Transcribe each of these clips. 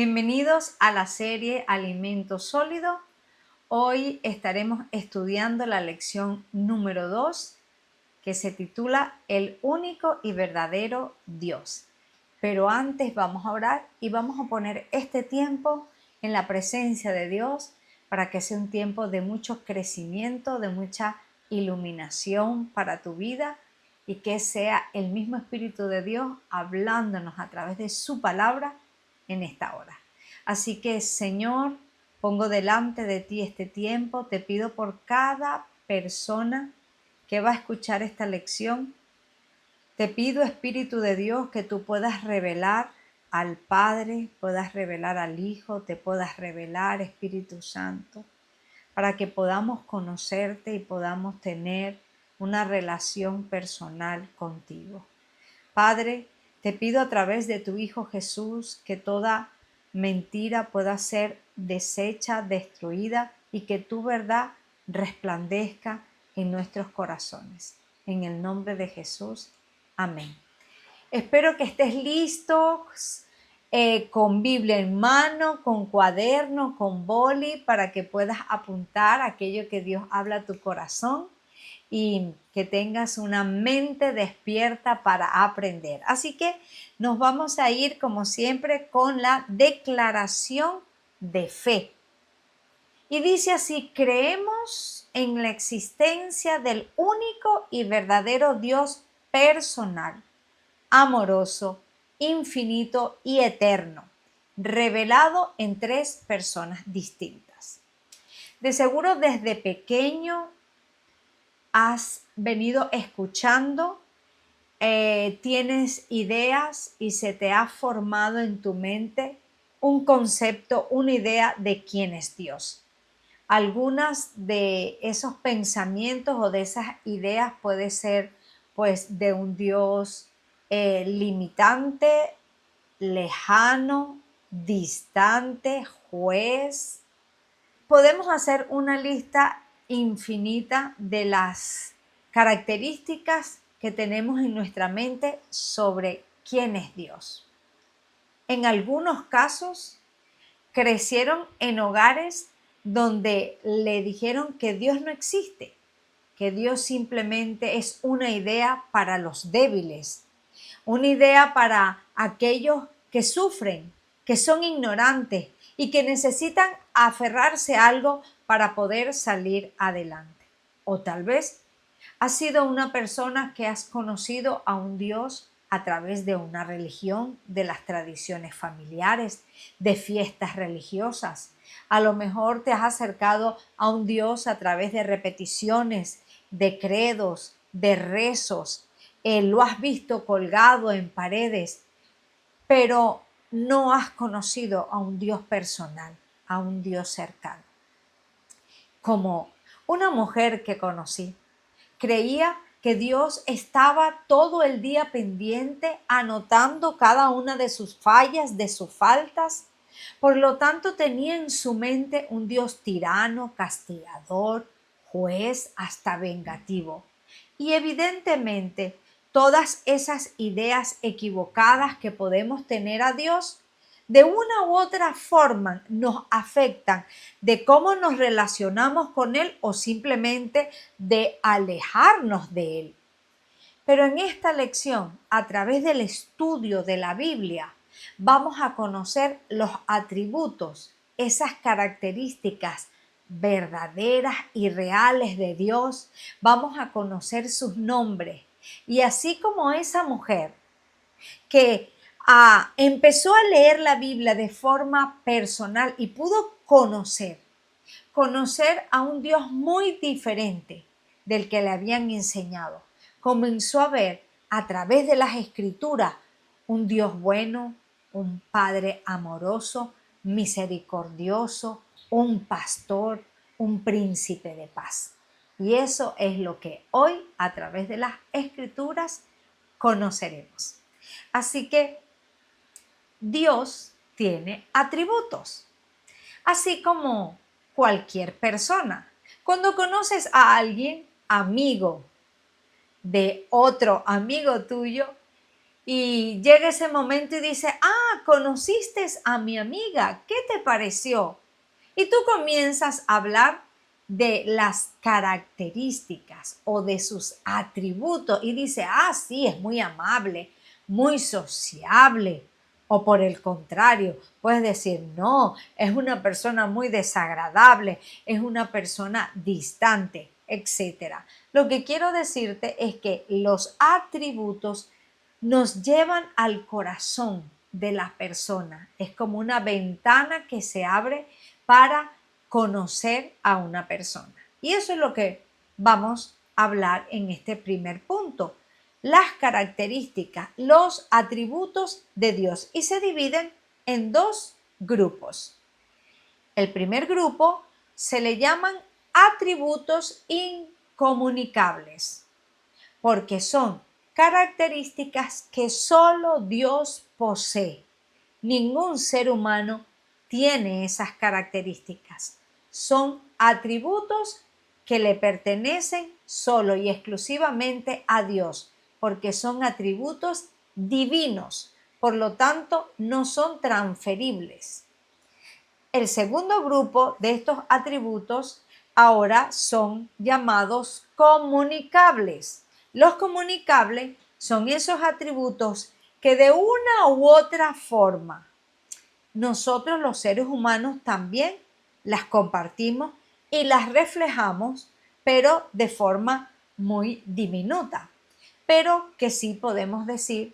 Bienvenidos a la serie Alimento Sólido. Hoy estaremos estudiando la lección número 2 que se titula El único y verdadero Dios. Pero antes vamos a orar y vamos a poner este tiempo en la presencia de Dios para que sea un tiempo de mucho crecimiento, de mucha iluminación para tu vida y que sea el mismo Espíritu de Dios hablándonos a través de su palabra en esta hora. Así que, Señor, pongo delante de ti este tiempo, te pido por cada persona que va a escuchar esta lección. Te pido, Espíritu de Dios, que tú puedas revelar al Padre, puedas revelar al Hijo, te puedas revelar, Espíritu Santo, para que podamos conocerte y podamos tener una relación personal contigo. Padre, te pido a través de tu Hijo Jesús que toda mentira pueda ser deshecha, destruida y que tu verdad resplandezca en nuestros corazones. En el nombre de Jesús. Amén. Espero que estés listos con Biblia en mano, con cuaderno, con boli, para que puedas apuntar aquello que Dios habla a tu corazón y que tengas una mente despierta para aprender. Así que nos vamos a ir, como siempre, con la declaración de fe. Y dice así: creemos en la existencia del único y verdadero Dios personal, amoroso, infinito y eterno, revelado en tres personas distintas. De seguro desde pequeño has venido escuchando, tienes ideas y se te ha formado en tu mente un concepto, una idea de quién es Dios. Algunas de esos pensamientos o de esas ideas puede ser pues de un Dios limitante, lejano, distante, juez. Podemos hacer una lista infinita de las características que tenemos en nuestra mente sobre quién es Dios. En algunos casos crecieron en hogares donde le dijeron que Dios no existe, que Dios simplemente es una idea para los débiles, una idea para aquellos que sufren, que son ignorantes y que necesitan aferrarse a algo para poder salir adelante. O tal vez has sido una persona que has conocido a un Dios a través de una religión, de las tradiciones familiares, de fiestas religiosas. A lo mejor te has acercado a un Dios a través de repeticiones, de credos, de rezos. Lo has visto colgado en paredes, pero no has conocido a un Dios personal, a un Dios cercano. Como una mujer que conocí, creía que Dios estaba todo el día pendiente, anotando cada una de sus fallas, de sus faltas. Por lo tanto, tenía en su mente un Dios tirano, castigador, juez, hasta vengativo. Y evidentemente, todas esas ideas equivocadas que podemos tener a Dios, de una u otra forma nos afectan de cómo nos relacionamos con Él o simplemente de alejarnos de Él. Pero en esta lección, a través del estudio de la Biblia, vamos a conocer los atributos, esas características verdaderas y reales de Dios. Vamos a conocer sus nombres. Y así como esa mujer que empezó a leer la Biblia de forma personal y pudo conocer a un Dios muy diferente del que le habían enseñado. Comenzó a ver a través de las escrituras un Dios bueno, un Padre amoroso, misericordioso, un pastor, un príncipe de paz. Y eso es lo que hoy a través de las escrituras conoceremos. Así que Dios tiene atributos, así como cualquier persona. Cuando conoces a alguien, amigo de otro amigo tuyo, y llega ese momento y dice: conociste a mi amiga, ¿qué te pareció? Y tú comienzas a hablar de las características o de sus atributos y dice, sí, es muy amable, muy sociable. O por el contrario, puedes decir, no, es una persona muy desagradable, es una persona distante, etcétera. Lo que quiero decirte es que los atributos nos llevan al corazón de la persona. Es como una ventana que se abre para conocer a una persona. Y eso es lo que vamos a hablar en este primer punto. Las características, los atributos de Dios. Y se dividen en dos grupos. El primer grupo se le llaman atributos incomunicables, porque son características que solo Dios posee. Ningún ser humano tiene esas características. Son atributos que le pertenecen solo y exclusivamente a Dios, porque son atributos divinos, por lo tanto no son transferibles. El segundo grupo de estos atributos ahora son llamados comunicables. Los comunicables son esos atributos que de una u otra forma nosotros los seres humanos también las compartimos y las reflejamos, pero de forma muy diminuta. Pero que sí podemos decir,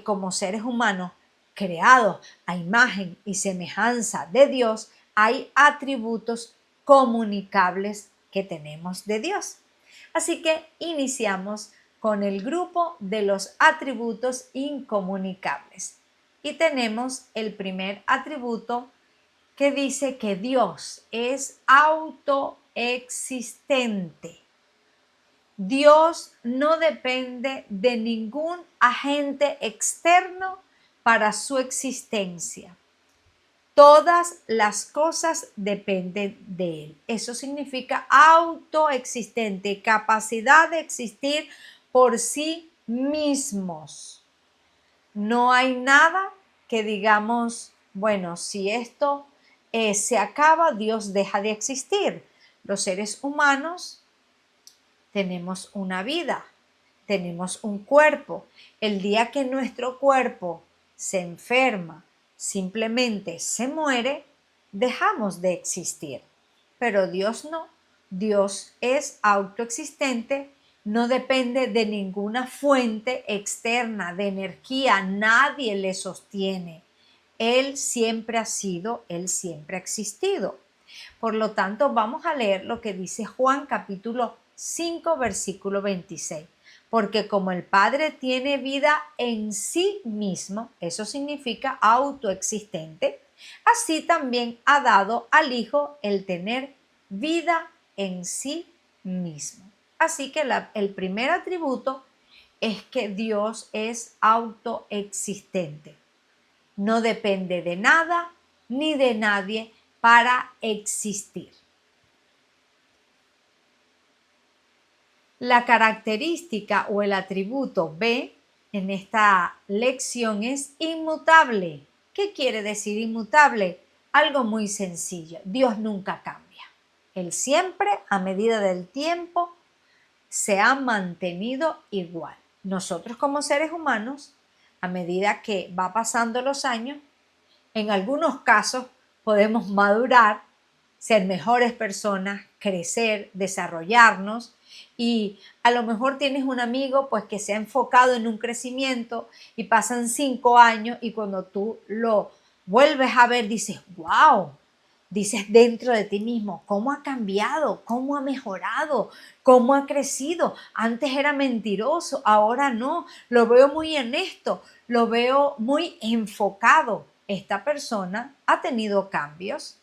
como seres humanos creados a imagen y semejanza de Dios, hay atributos comunicables que tenemos de Dios. Así que iniciamos con el grupo de los atributos incomunicables. Y tenemos el primer atributo que dice que Dios es autoexistente. Dios no depende de ningún agente externo para su existencia. Todas las cosas dependen de Él. Eso significa autoexistente, capacidad de existir por sí mismos. No hay nada que digamos, bueno, si esto se acaba, Dios deja de existir. Los seres humanos tenemos una vida, tenemos un cuerpo. El día que nuestro cuerpo se enferma, simplemente se muere, dejamos de existir. Pero Dios no. Dios es autoexistente, no depende de ninguna fuente externa de energía, nadie le sostiene. Él siempre ha sido, Él siempre ha existido. Por lo tanto, vamos a leer lo que dice Juan capítulo 5, versículo 26. Porque como el Padre tiene vida en sí mismo, eso significa autoexistente, así también ha dado al Hijo el tener vida en sí mismo. Así que el primer atributo es que Dios es autoexistente. No depende de nada ni de nadie para existir. La característica o el atributo B en esta lección es inmutable. ¿Qué quiere decir inmutable? Algo muy sencillo. Dios nunca cambia. Él siempre, a medida del tiempo, se ha mantenido igual. Nosotros como seres humanos, a medida que va pasando los años, en algunos casos podemos madurar, ser mejores personas, crecer, desarrollarnos y a lo mejor tienes un amigo pues que se ha enfocado en un crecimiento y pasan 5 años y cuando tú lo vuelves a ver dices, wow, dices dentro de ti mismo, ¿cómo ha cambiado? ¿Cómo ha mejorado? ¿Cómo ha crecido? Antes era mentiroso, ahora no, lo veo muy honesto, lo veo muy enfocado. Esta persona ha tenido cambios,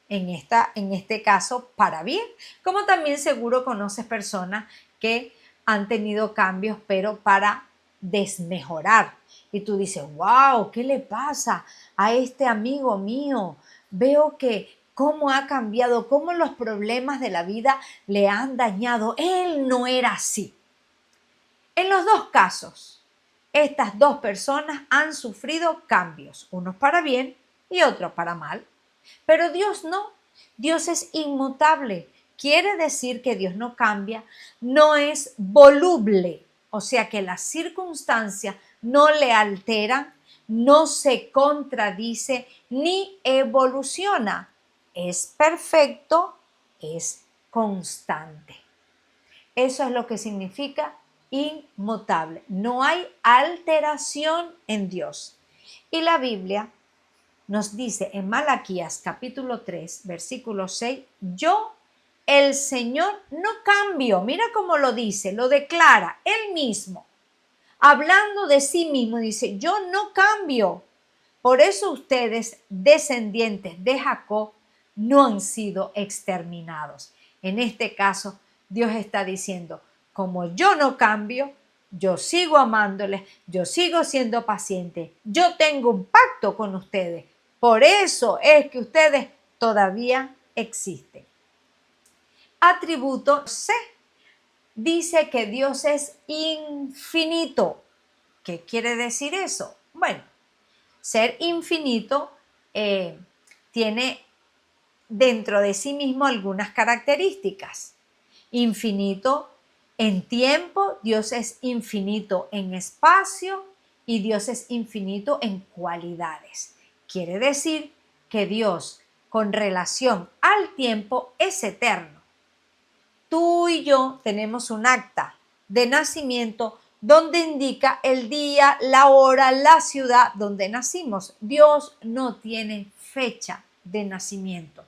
en este caso para bien, como también seguro conoces personas que han tenido cambios, pero para desmejorar. Y tú dices, wow, ¿qué le pasa a este amigo mío? Veo que cómo ha cambiado, cómo los problemas de la vida le han dañado. Él no era así. En los dos casos, Estas dos personas han sufrido cambios, unos para bien y otros para mal. Pero Dios no, Dios es inmutable. Quiere decir que Dios no cambia, no es voluble, o sea que las circunstancias no le alteran, no se contradice ni evoluciona. Es perfecto, es constante. Eso es lo que significa inmutable. No hay alteración en Dios. Y la Biblia nos dice en Malaquías capítulo 3, versículo 6, yo, el Señor, no cambio. Mira cómo lo dice, lo declara él mismo. Hablando de sí mismo, dice, yo no cambio. Por eso ustedes, descendientes de Jacob, no han sido exterminados. En este caso, Dios está diciendo, como yo no cambio, yo sigo amándoles, yo sigo siendo paciente, yo tengo un pacto con ustedes. Por eso es que ustedes todavía existen. Atributo C dice que Dios es infinito. ¿Qué quiere decir eso? Bueno, ser infinito tiene dentro de sí mismo algunas características. Infinito en tiempo, Dios es infinito en espacio y Dios es infinito en cualidades. Quiere decir que Dios, con relación al tiempo, es eterno. Tú y yo tenemos un acta de nacimiento donde indica el día, la hora, la ciudad donde nacimos. Dios no tiene fecha de nacimiento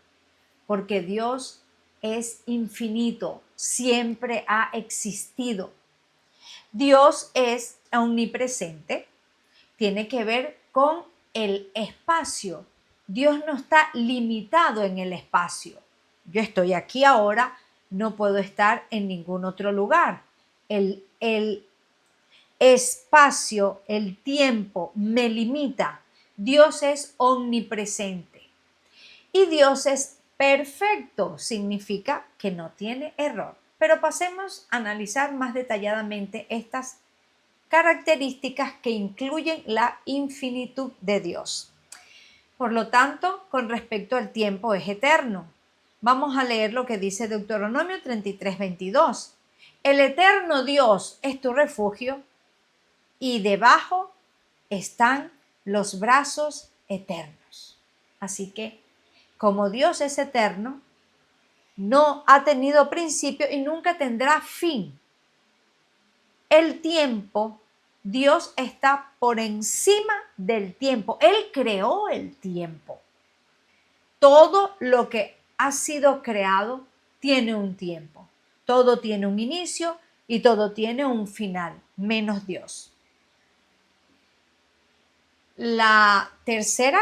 porque Dios es infinito, siempre ha existido. Dios es omnipresente, tiene que ver con el espacio. Dios no está limitado en el espacio. Yo estoy aquí ahora, no puedo estar en ningún otro lugar. El espacio, el tiempo me limita. Dios es omnipresente. Y Dios es perfecto, significa que no tiene error. Pero pasemos a analizar más detalladamente estas características que incluyen la infinitud de Dios. Por lo tanto, con respecto al tiempo es eterno. Vamos a leer lo que dice Deuteronomio 33:22. El eterno Dios es tu refugio y debajo están los brazos eternos. Así que, como Dios es eterno, no ha tenido principio y nunca tendrá fin. El tiempo, Dios está por encima del tiempo. Él creó el tiempo. Todo lo que ha sido creado tiene un tiempo. Todo tiene un inicio y todo tiene un final, menos Dios. La tercera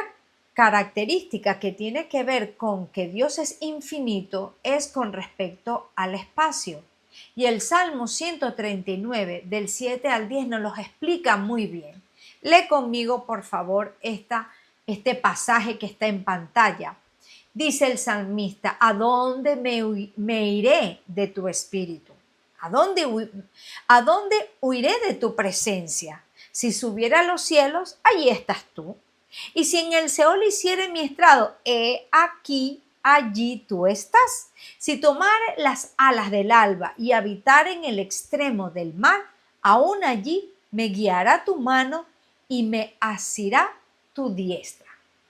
característica que tiene que ver con que Dios es infinito es con respecto al espacio. Y el Salmo 139 del 7 al 10 nos los explica muy bien. Lee conmigo, por favor, este pasaje que está en pantalla. Dice el salmista, ¿a dónde me iré de tu espíritu? ¿A dónde huiré de tu presencia? Si subiera a los cielos, allí estás tú. Y si en el Seol hiciere mi estrado, he aquí, allí tú estás. Si tomare las alas del alba y habitar en el extremo del mar, aún allí me guiará tu mano y me asirá tu diestra.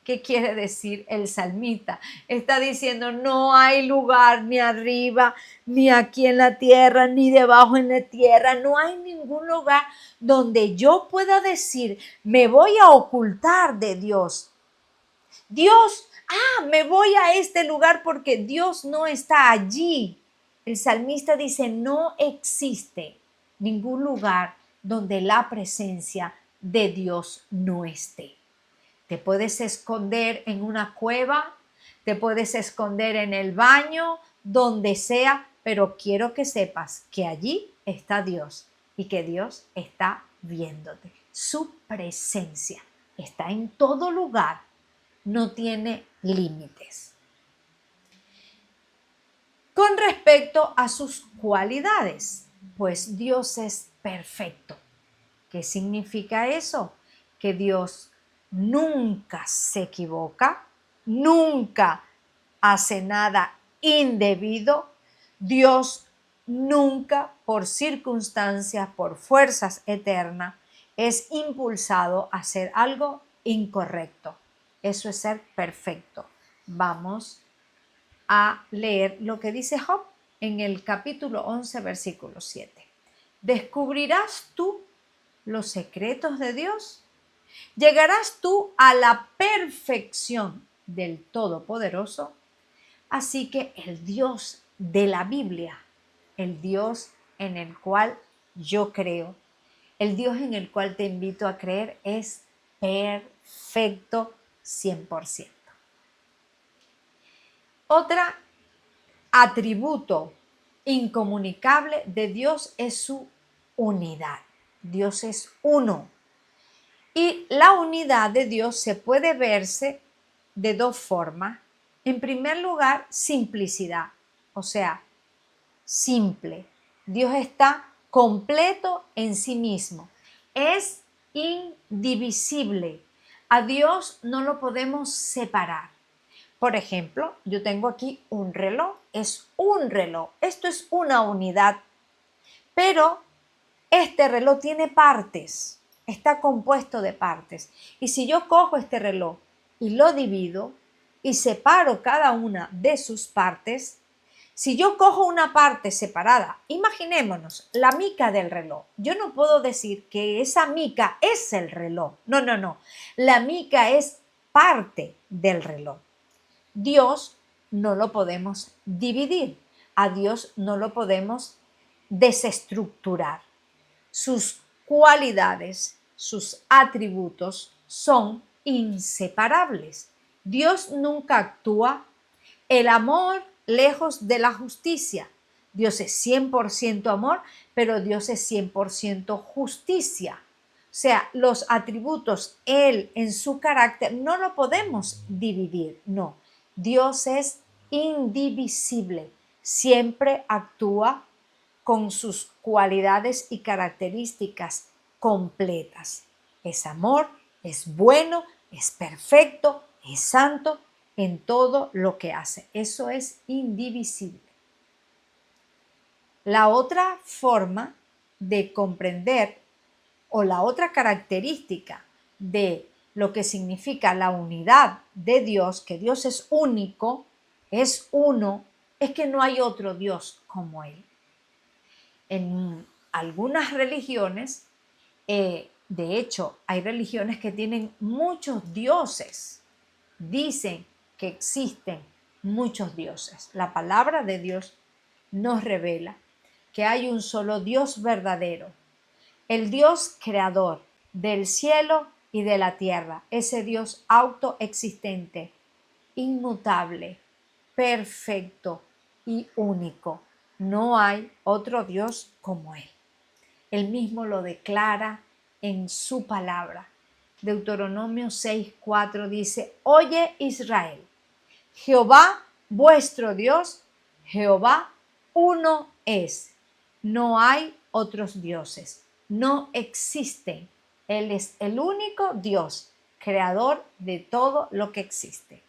¿Qué quiere decir el salmista? Está diciendo, no hay lugar ni arriba, ni aquí en la tierra, ni debajo en la tierra. No hay ningún lugar donde yo pueda decir, me voy a ocultar de Dios. Dios, me voy a este lugar porque Dios no está allí. El salmista dice, no existe ningún lugar donde la presencia de Dios no esté. Te puedes esconder en una cueva, te puedes esconder en el baño, donde sea, pero quiero que sepas que allí está Dios y que Dios está viéndote. Su presencia está en todo lugar, no tiene límites. Con respecto a sus cualidades, pues Dios es perfecto. ¿Qué significa eso? Que Dios nunca se equivoca, nunca hace nada indebido. Dios nunca, por circunstancias, por fuerzas eternas, es impulsado a hacer algo incorrecto. Eso es ser perfecto. Vamos a leer lo que dice Job en el capítulo 11, versículo 7. ¿Descubrirás tú los secretos de Dios? ¿Llegarás tú a la perfección del Todopoderoso? Así que el Dios de la Biblia, el Dios en el cual yo creo, el Dios en el cual te invito a creer es perfecto 100%. Otra atributo incomunicable de Dios es su unidad. Dios es uno. Y la unidad de Dios se puede verse de dos formas. En primer lugar, simplicidad, o sea, simple. Dios está completo en sí mismo. Es indivisible. A Dios no lo podemos separar. Por ejemplo, yo tengo aquí un reloj. Es un reloj. Esto es una unidad. Pero este reloj tiene partes. Está compuesto de partes. Y si yo cojo este reloj y lo divido y separo cada una de sus partes, si yo cojo una parte separada, imaginémonos la mica del reloj. Yo no puedo decir que esa mica es el reloj. No, no, no. La mica es parte del reloj. Dios no lo podemos dividir. A Dios no lo podemos desestructurar. Sus cualidades, sus atributos son inseparables. Dios nunca actúa. El amor lejos de la justicia. Dios es 100% amor, pero Dios es 100% justicia. O sea, los atributos, Él en su carácter, no lo podemos dividir, no. Dios es indivisible, siempre actúa con sus cualidades y características completas. Es amor, es bueno, es perfecto, es santo en todo lo que hace. Eso es indivisible. La otra forma de comprender o la otra característica de lo que significa la unidad de Dios, que Dios es único, es uno, es que no hay otro Dios como Él. En algunas religiones, de hecho, hay religiones que tienen muchos dioses. Dicen que existen muchos dioses. La palabra de Dios nos revela que hay un solo Dios verdadero, el Dios creador del cielo y de la tierra, ese Dios autoexistente, inmutable, perfecto y único. No hay otro Dios como Él. Él mismo lo declara en su palabra. Deuteronomio 6:4 dice: Oye Israel, Jehová vuestro Dios, Jehová uno es. No hay otros dioses, no existen. Él es el único Dios, creador de todo lo que existe.